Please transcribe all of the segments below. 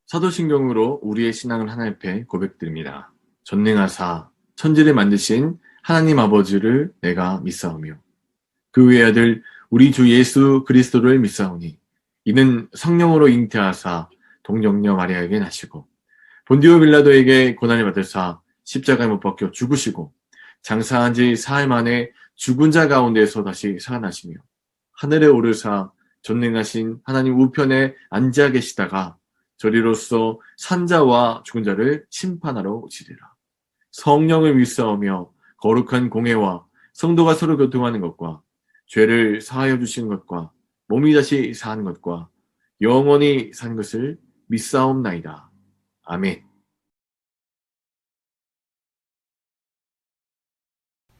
사도신경으로 우리의 신앙을 하나님 앞에 고백드립니다. 전능하사 천지를 만드신 하나님 아버지를 내가 믿사오며 그 외아들 우리 주 예수 그리스도를 믿사오니 이는 성령으로 잉태하사 동정녀 마리아에게 나시고 본디오 빌라도에게 고난을 받으사 십자가에 못 박혀 죽으시고 장사한 지 사흘 만에 죽은 자 가운데서 다시 살아나시며 하늘에 오르사 전능하신 하나님 우편에 앉아 계시다가 저리로서 산자와 죽은 자를 심판하러 오시리라. 성령을 믿사오며 거룩한 공회와 성도가 서로 교통하는 것과 죄를 사하여 주시는 것과 몸이 다시 사는 것과 영원히 사는 것을 믿사옵나이다. 아멘.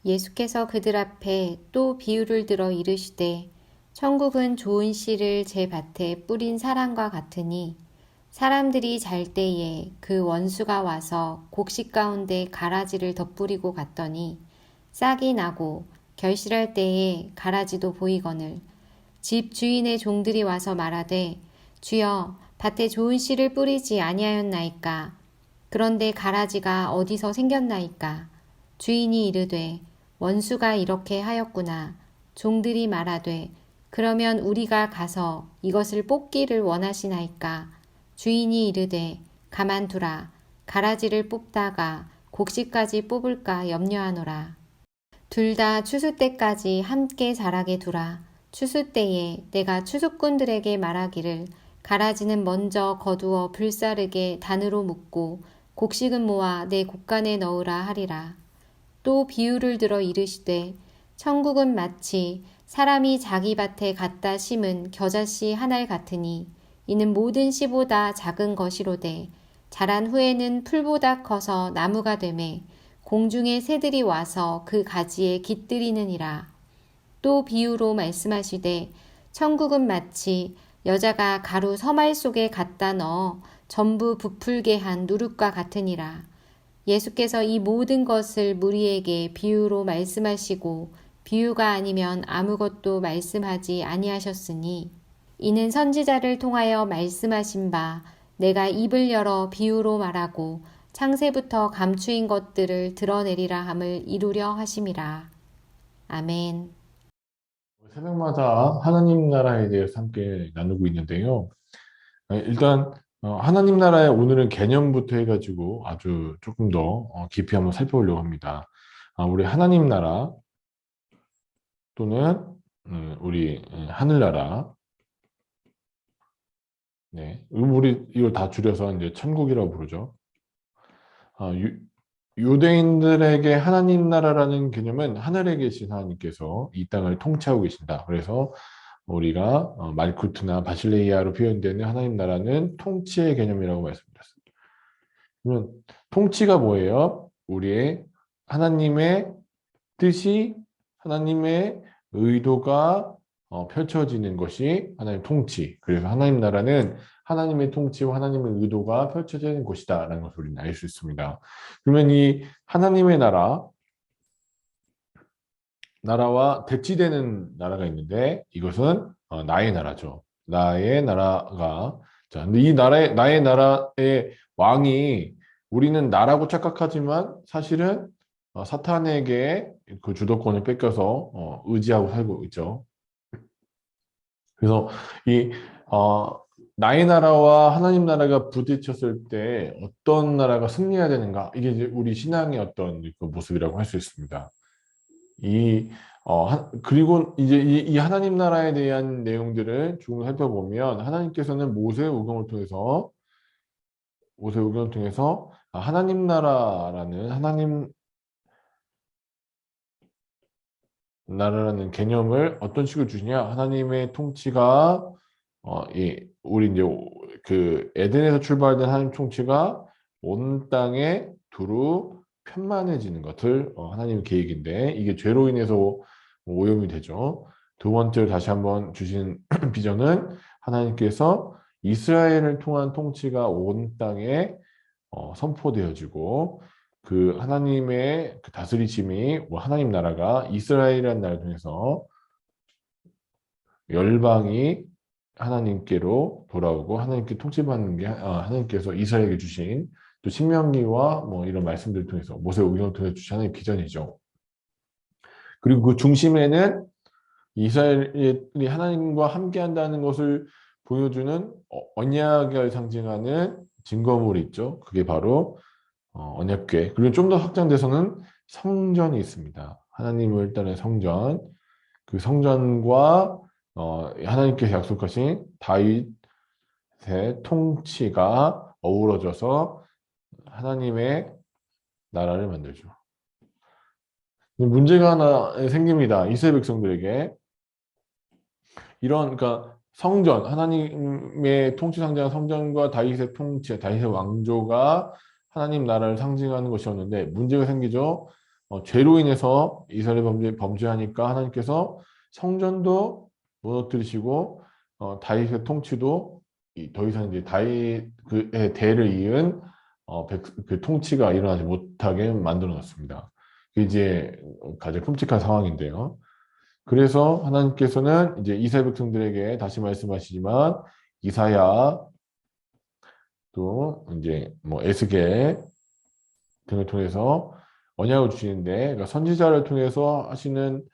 예수께서 그들 앞에 또 비유를 들어 이르시되 천국은 좋은 씨를 제 밭에 뿌린 사람과 같으니 사람들이 잘 때에 그 원수가 와서 곡식 가운데 가라지를 덧뿌리고 갔더니 싹이 나고 결실할 때에 가라지도 보이거늘 집 주인의 종들이 와서 말하되 주여 밭에 좋은 씨를 뿌리지 아니하였나이까. 그런데 가라지가 어디서 생겼나이까. 주인이 이르되 원수가 이렇게 하였구나. 종들이 말하되 그러면 우리가 가서 이것을 뽑기를 원하시나이까. 주인이 이르되 가만두라. 가라지를 뽑다가 곡식까지 뽑을까 염려하노라. 둘 다 추수 때까지 함께 자라게 두라. 추수 때에 내가 추수꾼들에게 말하기를 가라지는 먼저 거두어 불사르게 단으로 묶고 곡식은 모아 내 곡간에 넣으라 하리라. 또 비유를 들어 이르시되 천국은 마치 사람이 자기 밭에 갖다 심은 겨자씨 한 알 같으니 이는 모든 씨보다 작은 것이로되 자란 후에는 풀보다 커서 나무가 되매 공중의 새들이 와서 그 가지에 깃들이느니라. 또 비유로 말씀하시되 천국은 마치 여자가 가루 서말 속에 갖다 넣어 전부 부풀게 한 누룩과 같으니라. 예수께서 이 모든 것을 무리에게 비유로 말씀하시고 비유가 아니면 아무것도 말씀하지 아니하셨으니 이는 선지자를 통하여 말씀하신 바 내가 입을 열어 비유로 말하고 창세부터 감추인 것들을 드러내리라 함을 이루려 하심이라. 아멘. 새벽마다 하나님 나라에 대해서 함께 나누고 있는데요. 일단 하나님 나라의 오늘은 개념부터 해가지고 아주 조금 더 깊이 한번 살펴보려고 합니다. 우리 하나님 나라 또는 우리 하늘나라, 네, 우리 이걸 다 줄여서 이제 천국이라고 부르죠. 유대인들에게 하나님 나라라는 개념은 하늘에 계신 하나님께서 이 땅을 통치하고 계신다. 그래서 우리가 말쿠트나 바실레이아로 표현되는 하나님 나라는 통치의 개념이라고 말씀드렸습니다. 그러면 통치가 뭐예요? 우리의 하나님의 뜻이, 하나님의 의도가 펼쳐지는 것이 하나님 통치. 그래서 하나님 나라는 하나님의 통치와 하나님의 의도가 펼쳐지는 곳이다 라는 것을 우리는 알 수 있습니다. 그러면 이 하나님의 나라와 대치되는 나라가 있는데 이것은 나의 나라죠. 나의 나라가, 자, 근데 이 나의 나라의 왕이 우리는 나라고 착각하지만 사실은 사탄에게 그 주도권을 뺏겨서 의지하고 살고 있죠. 그래서 이 나의 나라와 하나님 나라가 부딪혔을 때 어떤 나라가 승리해야 되는가? 이게 이제 우리 신앙의 어떤 그 모습이라고 할 수 있습니다. 그리고 이제 이 하나님 나라에 대한 내용들을 조금 살펴보면 하나님께서는 모세 의견을 통해서 하나님 나라라는 개념을 어떤 식으로 주시냐? 하나님의 통치가 우리 이제 그 에덴에서 출발된 하나님 통치가 온 땅에 두루 편만해지는 것을 하나님 계획인데 이게 죄로 인해서 오염이 되죠. 두 번째로 다시 한번 주신 비전은 하나님께서 이스라엘을 통한 통치가 온 땅에 선포되어지고 그 하나님의 그 다스리심이 하나님 나라가 이스라엘이라는 나라를 통해서 열방이 하나님께로 돌아오고 하나님께 통치받는 게 하나님께서 이스라엘에게 주신 또 신명기와 뭐 이런 말씀들을 통해서 모세 오경을 통해서 주신 하나님의 비전이죠. 그리고 그 중심에는 이스라엘이 하나님과 함께한다는 것을 보여주는 언약을 상징하는 증거물이 있죠. 그게 바로 언약궤. 그리고 좀 더 확장돼서는 성전이 있습니다. 하나님을 따른 성전. 그 성전과 하나님께서 약속하신 다윗의 통치가 어우러져서 하나님의 나라를 만들죠. 문제가 하나 생깁니다. 이스라엘 백성들에게. 그러니까 성전, 하나님의 통치 상징한 성전과 다윗의 통치, 다윗의 왕조가 하나님 나라를 상징하는 것이었는데 문제가 생기죠. 죄로 인해서 이스라엘 범죄하니까 하나님께서 성전도 무너뜨리시고 다윗의 통치도 더 이상 이제 다윗의 대를 이은 그 통치가 일어나지 못하게 만들어 놨습니다. 그게 이제 가장 끔찍한 상황인데요. 그래서 하나님께서는 이제 이스라엘 백성들에게 다시 말씀하시지만 이사야 또 이제 뭐 에스겔 등을 통해서 언약을 주시는데 그러니까 선지자를 통해서 하시는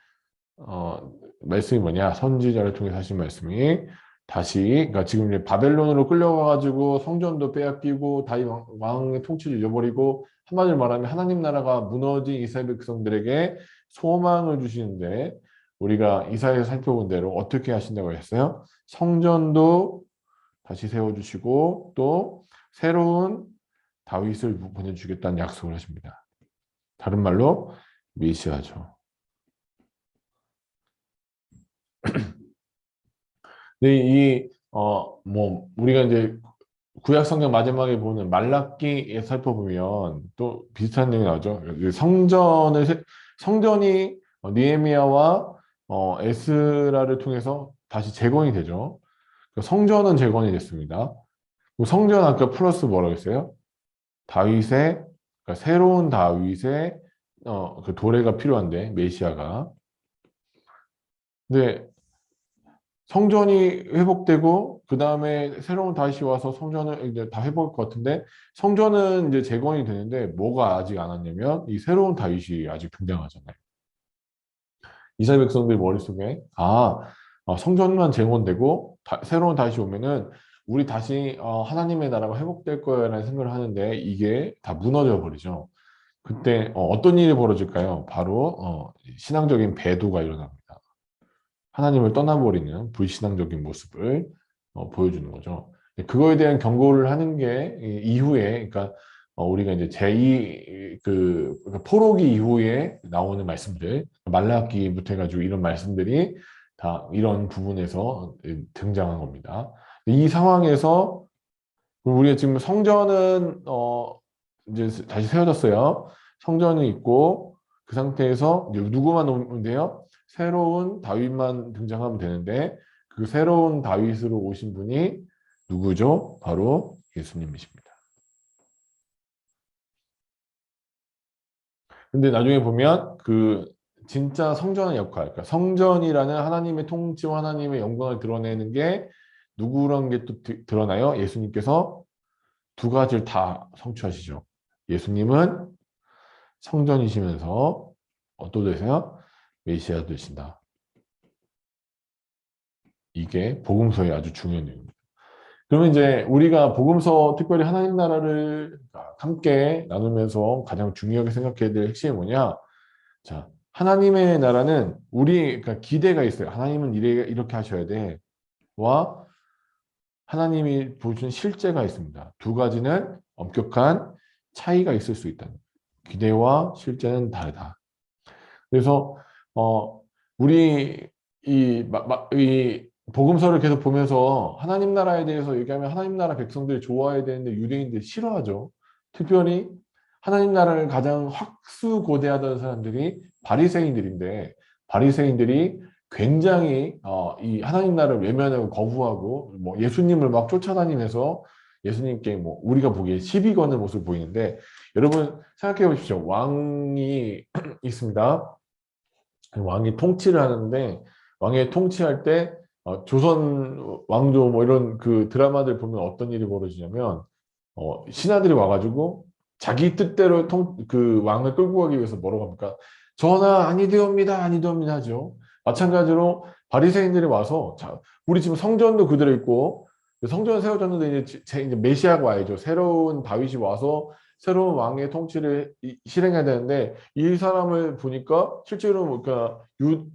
말씀이 뭐냐? 선지자를 통해서 하신 말씀이 다시 그러니까 지금 이제 바벨론으로 끌려가 가지고 성전도 빼앗기고 다윗 왕의 통치를 잃어버리고 한마디로 말하면 하나님 나라가 무너진 이스라엘 백성들에게 소망을 주시는데 우리가 이사야에서 살펴본 대로 어떻게 하신다고 했어요? 성전도 다시 세워주시고 또 새로운 다윗을 보내주겠다는 약속을 하십니다. 다른 말로 메시아죠. 근데 뭐 우리가 이제 구약 성경 마지막에 보는 말라기에 살펴보면 또 비슷한 내용이 나오죠. 그 성전이 느헤미야와 에스라를 통해서 다시 재건이 되죠. 성전은 재건이 됐습니다. 성전 아까 플러스 뭐라고 했어요? 다윗의 그러니까 새로운 다윗의 그 도래가 필요한데 메시아가. 근데 성전이 회복되고 그 다음에 새로운 다윗이 와서 성전을 이제 다 회복할 것 같은데 성전은 이제 재건이 되는데 뭐가 아직 안 왔냐면 이 새로운 다윗이 아직 등장하잖아요. 이스라엘 백성들 머릿속에 성전만 재건되고 새로운 다윗이 오면은 우리 다시 하나님의 나라가 회복될 거야라는 생각을 하는데 이게 다 무너져 버리죠. 그때 어떤 일이 벌어질까요? 바로 신앙적인 배도가 일어납니다. 하나님을 떠나버리는 불신앙적인 모습을 보여주는 거죠. 그거에 대한 경고를 하는 게 이후에, 그러니까 우리가 이제 그러니까 포로기 이후에 나오는 말씀들, 말라기부터 해가지고 이런 말씀들이 다 이런 부분에서 등장한 겁니다. 이 상황에서 우리가 지금 성전은 이제 다시 세워졌어요. 성전이 있고 그 상태에서 이제 누구만 오면 돼요? 새로운 다윗만 등장하면 되는데 그 새로운 다윗으로 오신 분이 누구죠? 바로 예수님이십니다. 근데 나중에 보면 그 진짜 성전의 역할, 그러니까 성전이라는 하나님의 통치와 하나님의 영광을 드러내는 게 누구란 게 또 드러나요? 예수님께서 두 가지를 다 성취하시죠. 예수님은 성전이시면서 또 되세요? 메시아 되신다. 이게 복음서의 아주 중요한 내용입니다. 그러면 이제 우리가 복음서 특별히 하나님 나라를 함께 나누면서 가장 중요하게 생각해야 될 핵심이 뭐냐? 자, 하나님의 나라는 그러니까 기대가 있어요. 하나님은 이렇게 하셔야 돼. 와, 하나님이 보여주는 실제가 있습니다. 두 가지는 엄격한 차이가 있을 수 있다. 기대와 실제는 다르다. 그래서 우리 이 복음서를 계속 보면서 하나님 나라에 대해서 얘기하면 하나님 나라 백성들이 좋아해야 되는데 유대인들이 싫어하죠. 특별히 하나님 나라를 가장 확수고대하던 사람들이 바리새인들인데 바리새인들이 굉장히 이 하나님 나라를 외면하고 거부하고 뭐 예수님을 막 쫓아다니면서 예수님께 뭐 우리가 보기에 시비 거는 모습을 보이는데 여러분 생각해 보십시오. 왕이 있습니다. 왕이 통치를 하는데 왕이 통치할 때 조선 왕조 뭐 이런 그 드라마들 보면 어떤 일이 벌어지냐면 신하들이 와가지고 자기 뜻대로 그 왕을 끌고 가기 위해서 뭐라고 합니까? 전하 아니되옵니다, 아니되옵니다 하죠. 마찬가지로 바리새인들이 와서 자, 우리 지금 성전도 그대로 있고 성전 세워졌는데 이제 메시아가 와야죠. 새로운 다윗이 와서 새로운 왕의 통치를 실행해야 되는데 이 사람을 보니까 실제로 그러니까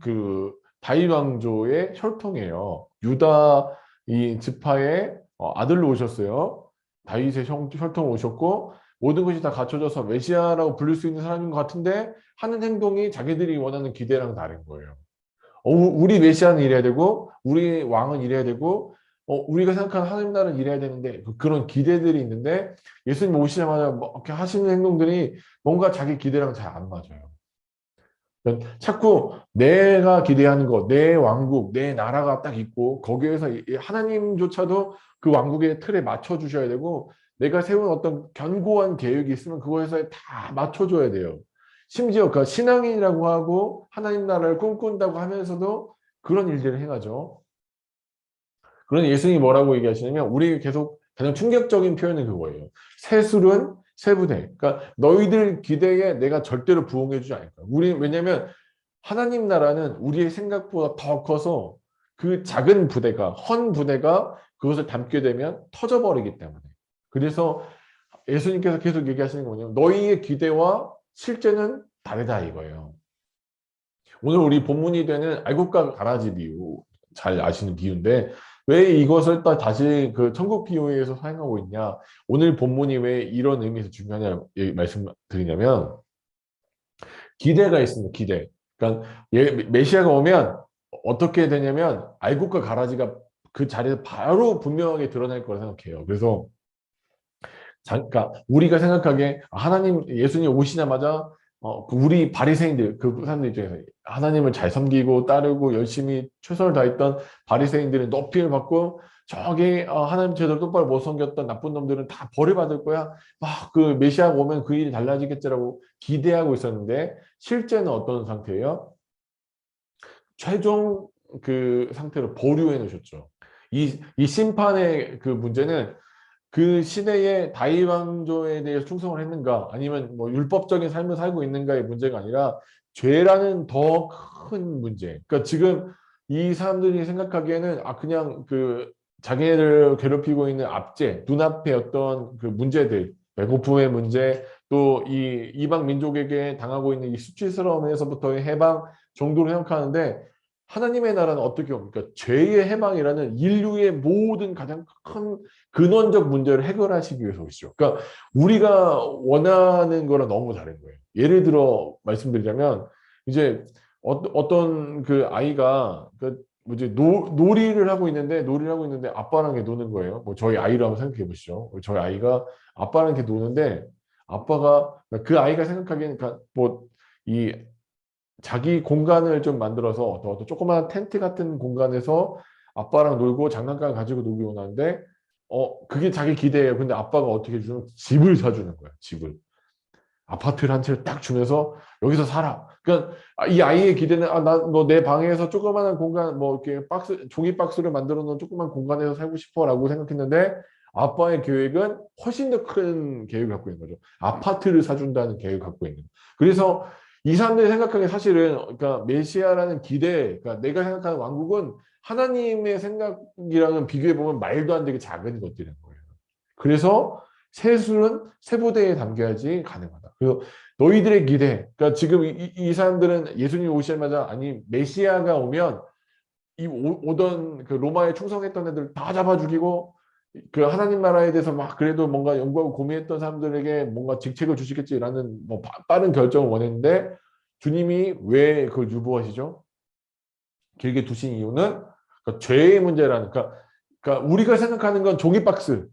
그 다윗 왕조의 혈통이에요. 유다 이 지파의 아들로 오셨어요. 다윗의 혈통으로 오셨고 모든 것이 다 갖춰져서 메시아라고 부를 수 있는 사람인 것 같은데 하는 행동이 자기들이 원하는 기대랑 다른 거예요. 우리 메시아는 이래야 되고 우리 왕은 이래야 되고 우리가 생각하는 하나님 나라는 이래야 되는데 그런 기대들이 있는데 예수님 오시자마자 뭐 이렇게 하시는 행동들이 뭔가 자기 기대랑 잘 안 맞아요. 그러니까 자꾸 내가 기대하는 것, 내 왕국, 내 나라가 딱 있고 거기에서 하나님조차도 그 왕국의 틀에 맞춰 주셔야 되고 내가 세운 어떤 견고한 계획이 있으면 그거에서 다 맞춰줘야 돼요. 심지어 그 신앙인이라고 하고 하나님 나라를 꿈꾼다고 하면서도 그런 일들을 행하죠. 그런데 예수님이 뭐라고 얘기하시냐면 우리 계속 가장 충격적인 표현은 그거예요. 세술은 세부대. 그러니까 너희들 기대에 내가 절대로 부응해 주지 않을 거야. 왜냐면 하나님 나라는 우리의 생각보다 더 커서 그 작은 부대가 헌 부대가 그것을 담게 되면 터져버리기 때문에. 그래서 예수님께서 계속 얘기하시는 게 뭐냐면 너희의 기대와 실제는 다르다 이거예요. 오늘 우리 본문이 되는 알곡과 가라지 비유 잘 아시는 비유인데 왜 이것을 또 다시 그 천국 비유에서 사용하고 있냐? 오늘 본문이 왜 이런 의미에서 중요하냐 말씀드리냐면 기대가 있습니다. 기대. 그러니까 메시아가 오면 어떻게 되냐면 알곡과 가라지가 그 자리에서 바로 분명하게 드러날 거라 생각해요. 그래서 그러니까 우리가 생각하기에 하나님 예수님 오시자마자 우리 바리새인들 그 사람들 입장에서 하나님을 잘 섬기고 따르고 열심히 최선을 다했던 바리새인들은 높이를 받고 저기 하나님 제대로 똑바로 못 섬겼던 나쁜 놈들은 다 벌을 받을 거야. 막 그 메시아가 오면 그 일이 달라지겠지라고 기대하고 있었는데 실제는 어떤 상태예요? 최종 그 상태로 보류해 놓으셨죠. 이 심판의 그 문제는 그 시대의 다윗 왕조에 대해서 충성을 했는가 아니면 뭐 율법적인 삶을 살고 있는가의 문제가 아니라 죄라는 더 큰 문제. 그러니까 지금 이 사람들이 생각하기에는 그냥 그 자기네를 괴롭히고 있는 압제, 눈앞의 어떤 그 문제들, 배고픔의 문제, 또 이 이방 민족에게 당하고 있는 이 수치스러움에서부터의 해방 정도로 생각하는데 하나님의 나라는 어떻게 옵니까? 죄의 해방이라는 인류의 모든 가장 큰 근원적 문제를 해결하시기 위해서 오시죠. 그러니까 우리가 원하는 거랑 너무 다른 거예요. 예를 들어 말씀드리자면 이제 어떤 그 아이가 그 뭐지 놀이를 하고 있는데 아빠랑 이렇게 노는 거예요. 뭐 저희 아이를 한번 생각해 보시죠. 저희 아이가 아빠랑 이렇게 노는데 아빠가 그 아이가 생각하기에는 그러니까 뭐이 자기 공간을 좀 만들어서 어떤 조그마한 텐트 같은 공간에서 아빠랑 놀고 장난감 가지고 놀기 원하는데 그게 자기 기대예요. 근데 아빠가 어떻게 주면 집을 사주는 거야. 집을. 아파트를 한 채를 딱 주면서 여기서 살아. 그러니까 이 아이의 기대는 나 너 내 방에서 조그마한 공간 뭐 이렇게 종이 박스를 만들어 놓은 조그만 공간에서 살고 싶어라고 생각했는데 아빠의 계획은 훨씬 더 큰 계획을 갖고 있는 거죠. 아파트를 사준다는 계획을 갖고 있는. 그래서 이 사람들이 생각하기에 사실은 그러니까 메시아라는 기대, 그러니까 내가 생각하는 왕국은 하나님의 생각이랑은 비교해 보면 말도 안 되게 작은 것들인 거예요. 그래서 세술은 세부대에 담겨야지 가능하다. 그리고 너희들의 기대, 그러니까 지금 이 사람들은 예수님이 오시자마자 아니 메시아가 오면 오던 그 로마에 충성했던 애들 다 잡아 죽이고 그 하나님 나라에 대해서 막 그래도 뭔가 연구하고 고민했던 사람들에게 뭔가 직책을 주시겠지라는 뭐 빠른 결정을 원했는데 주님이 왜 그걸 유보하시죠? 길게 두신 이유는 그러니까 죄의 문제라는 그러니까 우리가 생각하는 건 종이 박스,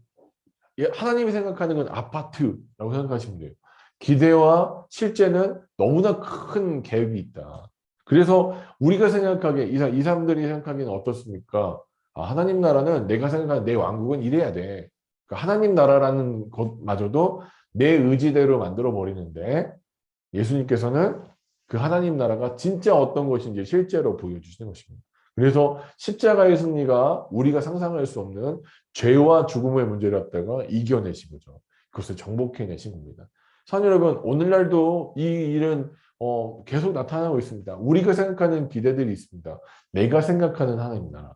하나님이 생각하는 건 아파트라고 생각하시면 돼요. 기대와 실제는 너무나 큰 갭이 있다. 그래서 우리가 생각하기에 이 사람들이 생각하기에는 어떻습니까? 하나님 나라는 내가 생각하는 내 왕국은 이래야 돼. 그러니까 하나님 나라라는 것마저도 내 의지대로 만들어 버리는데 예수님께서는 그 하나님 나라가 진짜 어떤 것인지 실제로 보여주시는 것입니다. 그래서 십자가의 승리가 우리가 상상할 수 없는 죄와 죽음의 문제를 갖다가 이겨내신 거죠. 그것을 정복해내신 겁니다. 사랑하는 여러분, 오늘날도 이 일은 계속 나타나고 있습니다. 우리가 생각하는 기대들이 있습니다. 내가 생각하는 하나님 나라,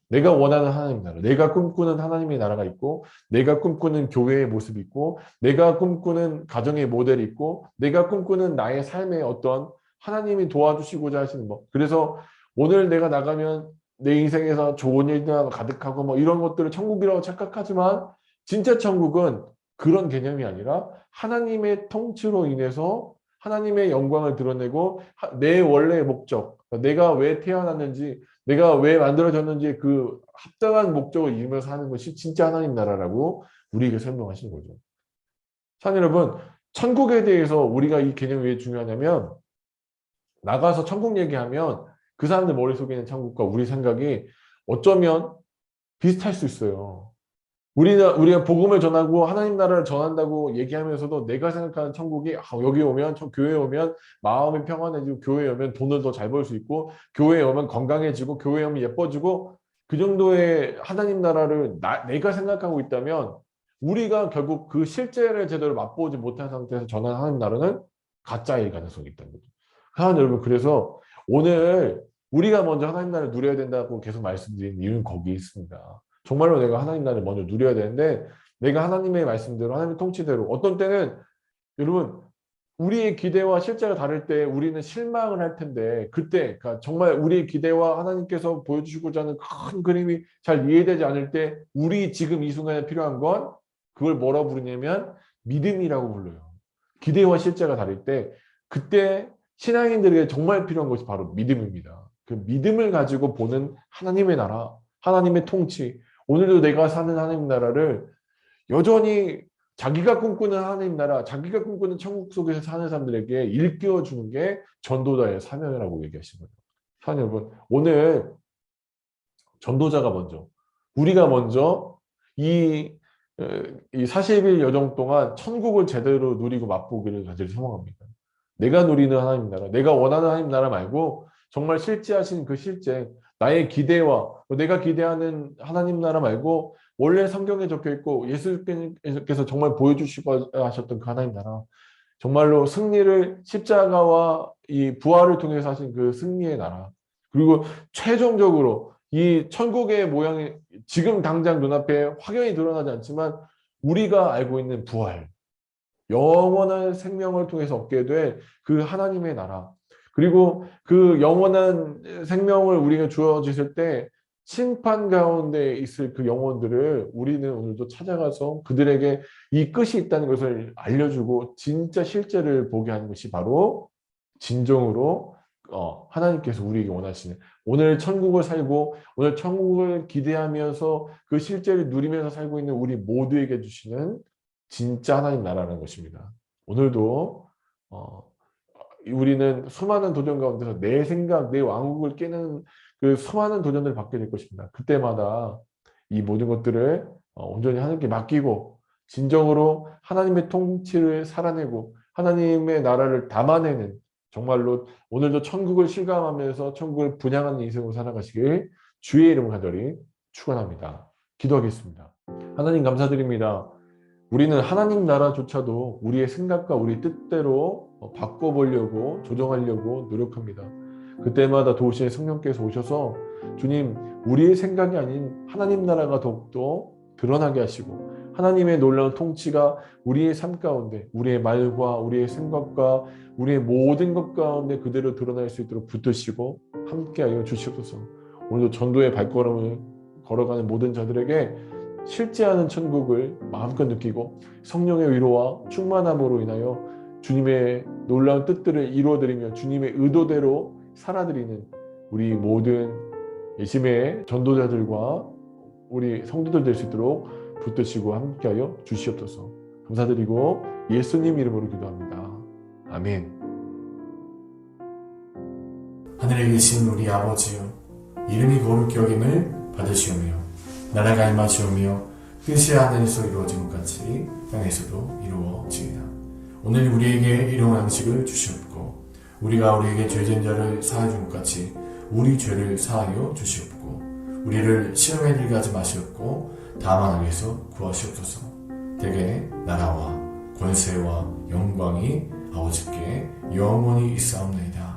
내가 원하는 하나님 나라, 내가 꿈꾸는 하나님의 나라가 있고, 내가 꿈꾸는 교회의 모습이 있고, 내가 꿈꾸는 가정의 모델이 있고, 내가 꿈꾸는 나의 삶의 어떤 하나님이 도와주시고자 하시는 것. 그래서 오늘 내가 나가면 내 인생에서 좋은 일들이 가득하고 뭐 이런 것들을 천국이라고 착각하지만, 진짜 천국은 그런 개념이 아니라 하나님의 통치로 인해서 하나님의 영광을 드러내고 내 원래의 목적, 내가 왜 태어났는지, 내가 왜 만들어졌는지 그 합당한 목적을 이루면서 하는 것이 진짜 하나님 나라라고 우리에게 설명하시는 거죠. 사랑하는 여러분, 천국에 대해서 우리가 이 개념이 왜 중요하냐면, 나가서 천국 얘기하면 그 사람들 머릿속에 있는 천국과 우리 생각이 어쩌면 비슷할 수 있어요. 우리가 복음을 전하고 하나님 나라를 전한다고 얘기하면서도 내가 생각하는 천국이 여기 오면, 교회에 오면 마음이 평안해지고, 교회에 오면 돈을 더 잘 벌 수 있고, 교회에 오면 건강해지고, 교회에 오면 예뻐지고, 그 정도의 하나님 나라를 내가 생각하고 있다면 우리가 결국 그 실제를 제대로 맛보지 못한 상태에서 전하는 하나님 나라는 가짜일 가능성이 있다는 거죠. 하나님 여러분, 그래서 오늘 우리가 먼저 하나님 나라를 누려야 된다고 계속 말씀드린 이유는 거기에 있습니다. 정말로 내가 하나님 나라를 먼저 누려야 되는데, 내가 하나님의 말씀대로, 하나님의 통치대로, 어떤 때는 여러분 우리의 기대와 실제가 다를 때 우리는 실망을 할 텐데, 그때 그러니까 정말 우리의 기대와 하나님께서 보여주시고자 하는 큰 그림이 잘 이해되지 않을 때 우리 지금 이 순간에 필요한 건 그걸 뭐라고 부르냐면 믿음이라고 불러요. 기대와 실제가 다를 때 그때 신앙인들에게 정말 필요한 것이 바로 믿음입니다. 그 믿음을 가지고 보는 하나님의 나라, 하나님의 통치, 오늘도 내가 사는 하나님 나라를 여전히 자기가 꿈꾸는 하나님 나라, 자기가 꿈꾸는 천국 속에서 사는 사람들에게 일깨워주는 게 전도자의 사명이라고 얘기하신 거예요. 사랑하는 여러분, 오늘 전도자가 먼저, 우리가 먼저 이 40일 여정 동안 천국을 제대로 누리고 맛보기를 간절히 소망합니다. 내가 누리는 하나님 나라, 내가 원하는 하나님 나라 말고 정말 실제하신 그 실제, 나의 기대와 내가 기대하는 하나님 나라 말고 원래 성경에 적혀 있고 예수께서 정말 보여주시고 하셨던 그 하나님 나라, 정말로 승리를 십자가와 이 부활을 통해서 하신 그 승리의 나라, 그리고 최종적으로 이 천국의 모양이 지금 당장 눈앞에 확연히 드러나지 않지만 우리가 알고 있는 부활, 영원한 생명을 통해서 얻게 될 그 하나님의 나라, 그리고 그 영원한 생명을 우리가 주어지실 때 심판 가운데 있을 그 영혼들을 우리는 오늘도 찾아가서 그들에게 이 끝이 있다는 것을 알려주고 진짜 실제를 보게 하는 것이 바로 진정으로 하나님께서 우리에게 원하시는, 오늘 천국을 살고 오늘 천국을 기대하면서 그 실제를 누리면서 살고 있는 우리 모두에게 주시는 진짜 하나님 나라라는 것입니다. 오늘도 우리는 수많은 도전 가운데서 내 생각, 내 왕국을 깨는 그 수많은 도전을 받게 될 것입니다. 그때마다 이 모든 것들을 온전히 하나님께 맡기고 진정으로 하나님의 통치를 살아내고 하나님의 나라를 담아내는, 정말로 오늘도 천국을 실감하면서 천국을 분양하는 인생으로 살아가시길 주의 이름을 간절히 축원합니다. 기도하겠습니다. 하나님 감사드립니다. 우리는 하나님 나라조차도 우리의 생각과 우리 뜻대로 바꿔보려고 조정하려고 노력합니다. 그때마다 도우시는 성령께서 오셔서 주님, 우리의 생각이 아닌 하나님 나라가 더욱더 드러나게 하시고 하나님의 놀라운 통치가 우리의 삶 가운데, 우리의 말과 우리의 생각과 우리의 모든 것 가운데 그대로 드러날 수 있도록 붙드시고 함께하여 주시옵소서. 오늘도 전도의 발걸음을 걸어가는 모든 자들에게 실제하는 천국을 마음껏 느끼고 성령의 위로와 충만함으로 인하여 주님의 놀라운 뜻들을 이루어드리며 주님의 의도대로 살아드리는 우리 모든 예심의 전도자들과 우리 성도들 될 수 있도록 붙드시고 함께하여 주시옵소서. 감사드리고 예수님 이름으로 기도합니다. 아멘. 하늘에 계신 우리 아버지여, 이름이 거룩히 여김을 받으시오며 나라가 임하시오며 뜻이 하늘에서 이루어진 것 같이 땅에서도 이루어지이다. 오늘 우리에게 일용할 음식을 주시옵고 우리가 우리에게 죄진 자를 사하여 준 것 같이 우리 죄를 사하여 주시옵고 우리를 시험에 들게 하지 마시옵고 다만 악에서 구하시옵소서. 대개 나라와 권세와 영광이 아버지께 영원히 있사옵나이다.